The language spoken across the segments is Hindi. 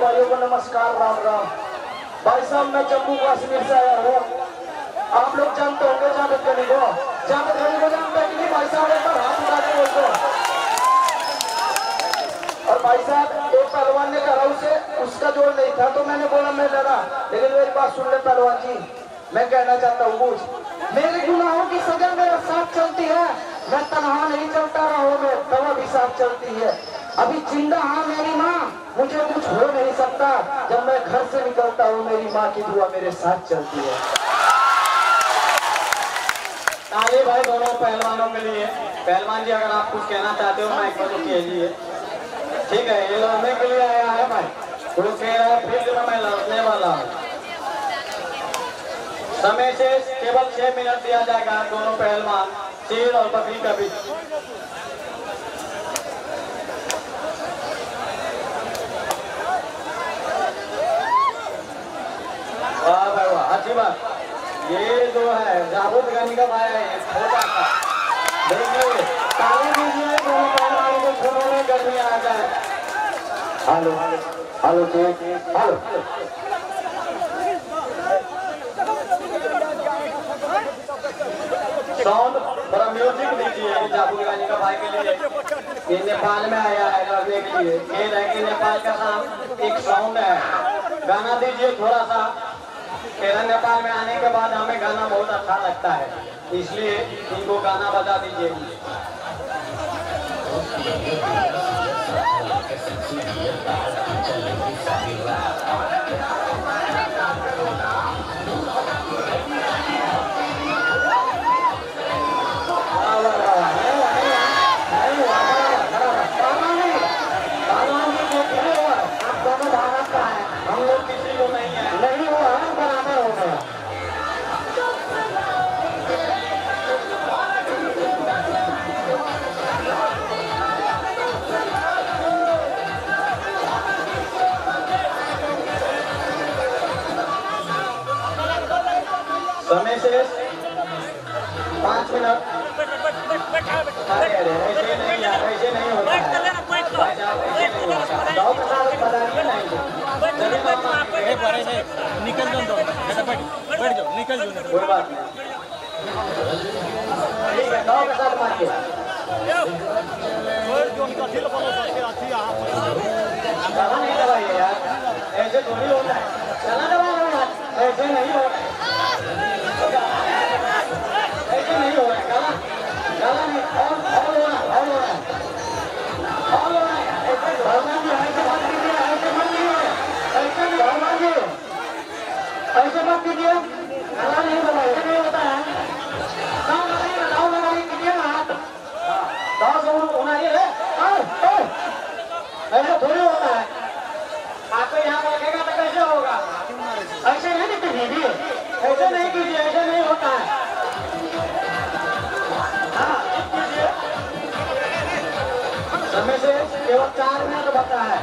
भाइयों को नमस्कार, राम राम। भाई साहब, मैं जम्मू कश्मीर से आया हूँ। आप लोग जानते होंगे जावेद गनी को। जावेद गनी को जानते हैं कि नहीं भाई साहब? एक बार हाथ उठा के बोल दो। और भाई साहब, एक पहलवान ने कहा उसे उसका जोड़ नहीं था तो मैंने बोला मैं लड़ा, लेकिन मेरी बात सुन ले पहलवान जी, मैं कहना चाहता हूँ कुछ। मेरे गुनाहों की सजा मेरे साथ चलती है, मैं तनहा नहीं चलता रहा मैं दवा भी साथ चलती है। अभी जिंदा हाँ मेरी माँ, मुझे कुछ हो नहीं सकता, जब मैं घर से निकलता हूँ मेरी माँ की दुआ मेरे साथ चलती है। ताली भाई दोनों पहलवानों के लिए। पहलवान जी अगर आप कुछ कहना चाहते हो माइक पर तो कीजिए। ठीक है, ये लड़ने के लिए आया है भाई, वो कह रहा है फील्ड में मैं लड़ने वाला हूँ। समय से केवल 6 मिनट दिया जाएगा दोनों पहलवान शेर और बकरी का बीच। वाह भाई वाह, अच्छी बात। ये जो है जावेद गनी का भाई है, छोटा सा देखिए, ताली दीजिए दोनों पहलवानों को, खूनों में गर्मी आ जाए। Hello hello check, hello. Sound थोड़ा म्यूजिक दीजिए जावेद गनी का भाई के लिए। ये नेपाल में आया है लड़ने के लिए। खेल है कि नेपाल का नाम एक साउंड है। गाना दीजिए थोड़ा सा। नेपाल में आने के बाद हमें गाना बहुत अच्छा लगता है, इसलिए इनको गाना बजा दीजिए। हम लोग किसी को नहीं है, नहीं हुआ बराबर हो गया। समय से 5 मिनट। अरे अरे ऐसे नहीं यार, ऐसे नहीं होता है भाई साहब, ऐसे नहीं होता। गाँव के साथ बताइए नहीं निकल जाओ, बैठ जाओ, निकल जाओ, कोई बात नहीं। ठीक है, गाँव के साथ मारिए। चला नहीं दबाइए यार, ऐसे थोड़ी होता है। चला दबाइए, ऐसे नहीं होता, ऐसे नहीं हो रहा है। गाला नहीं, और होना, और होना, और होना। ऐसे भगवान जी ऐसे मत कीजिए, ऐसे मत कीजिए, ऐसे नहीं भगवान जी, ऐसे मत कीजिए। गाला नहीं दबाइए, ऐसे नहीं होता है। दाव लगाइए कीजिए ना हाथ, दाव से होना ये है। ऐसे थोड़ी होता है। आपको यहाँ रखेगा तो कैसे होगा? ऐसे नहीं कीजिए, ऐसे नहीं कीजिए, ऐसे नहीं होता है। समय से केवल 4 मिनट बचा है।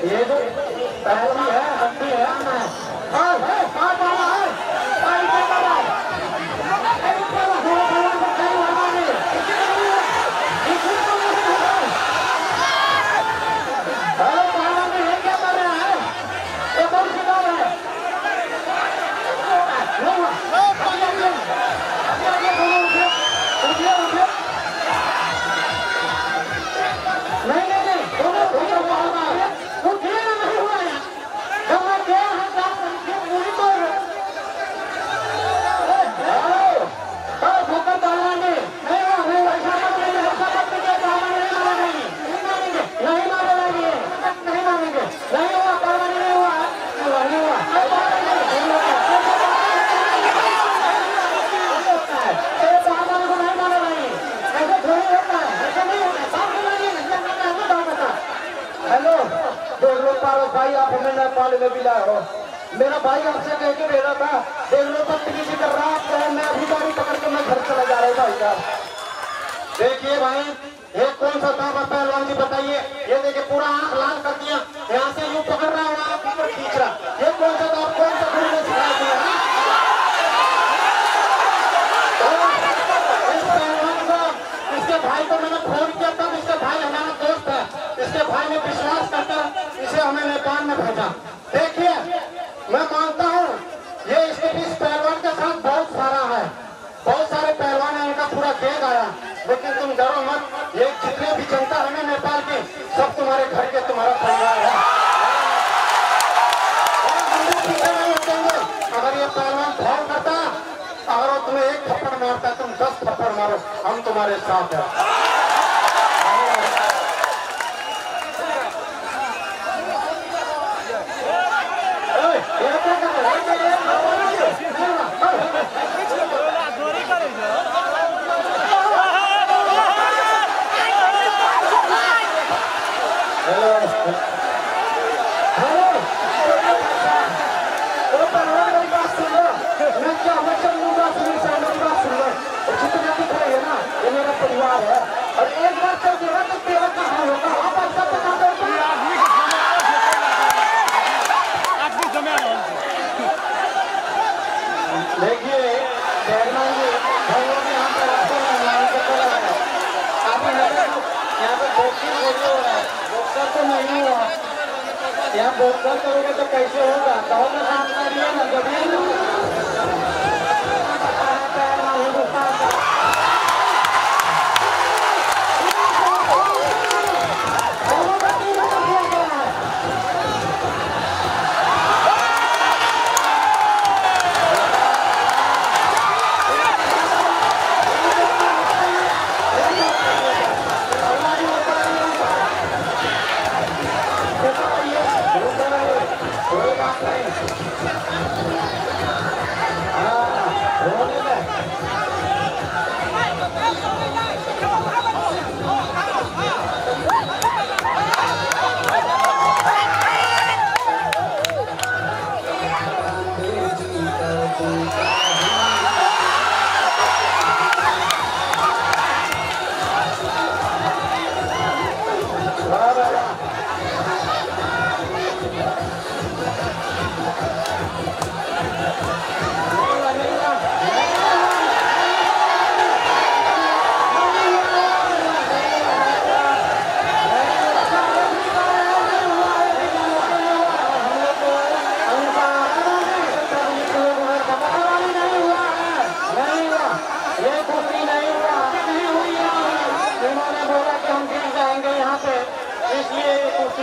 ये जो पहली है हड्डी है भाई, आप हमें नेपाल में भी लाए हो। मेरा भाई आपसे कह के भेजा था, देख लो बदतमीजी कर रहा है, मैं अभी गाड़ी पकड़ के मैं घर चला जा रहा हूँ भाई साहब। देखिए भाई, ये कौन सा दाव है पहलवान जी बताइए। ये देखिए पूरा आंख लाल कर दिया, यहाँ से यूं पकड़ रहा है, आप ऊपर खींच रहा। ये कौन सा दाव, कौन सा गुरु ने सिखाया दिया? इस पहलवान को, इसके भाई को मैंने फोन किया, तब इसके भाई हमारा दोस्त है, इसके भाई ने विश्वास करके इसे हमें नेपाल में भेजा। देखिए मैं मानता हूँ ये इसके इस पहलवान के साथ बहुत सारा है, बहुत सारे पहलवान है, इनका पूरा गैंग आया। लेकिन तुम डरो मत, ये जितने भी जनता है ना नेपाल की, सब तुम्हारे घर के, तुम्हारा परिवार है। अगर ये पहलवान फोन करता, अगर वो तुम्हें एक थप्पड़ मारता, तुम 10 थप्पड़ मारो, हम तुम्हारे साथ हैं। और एक बार चल देगा तो तेरा कहाँ होगा? आप ऐसा बता दो तो। देखिए चेयरमैन जी, हम लोग यहाँ पे रास्ते में हमारे को चला है, काफी यहाँ पे बॉक्सिंग हो रहा है, बॉक्सर तो नहीं हुआ, यहाँ बॉक्सर करोगे तो कैसे होगा? दौड़ में काम करिए ना, जब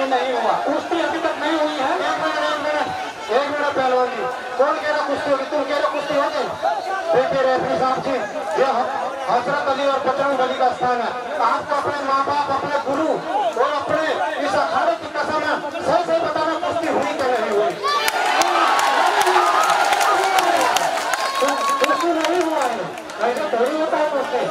नहीं हुआ, कुश्ती अभी तक नहीं हुई है। एक मिनट पहलवान जी, कौन कह रहा कुश्ती होगी? तुम कह रहे कुश्ती हो गई? देखिए रेफरी साहब जी, ये हजरत अली और बजरंग बली का स्थान है। आपको अपने माँ बाप, अपने गुरु और अपने इस अखाड़े की कसम है, सही सही बताना कुश्ती हुई क्या नहीं हुई? कुश्ती नहीं हुआ है, ऐसे थोड़ी होता है कुश्ती।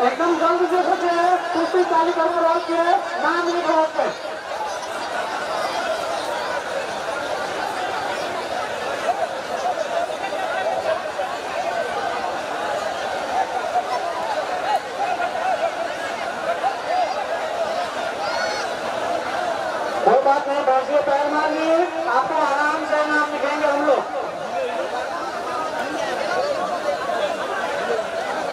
एकदम जल्द से सोचे कुश्ती चालू कर रहा है, नाम लिख रहा है। कोई बात नहीं, बैठिए, पैर मारिए, आपको आराम से नाम लिखेंगे हम लोग।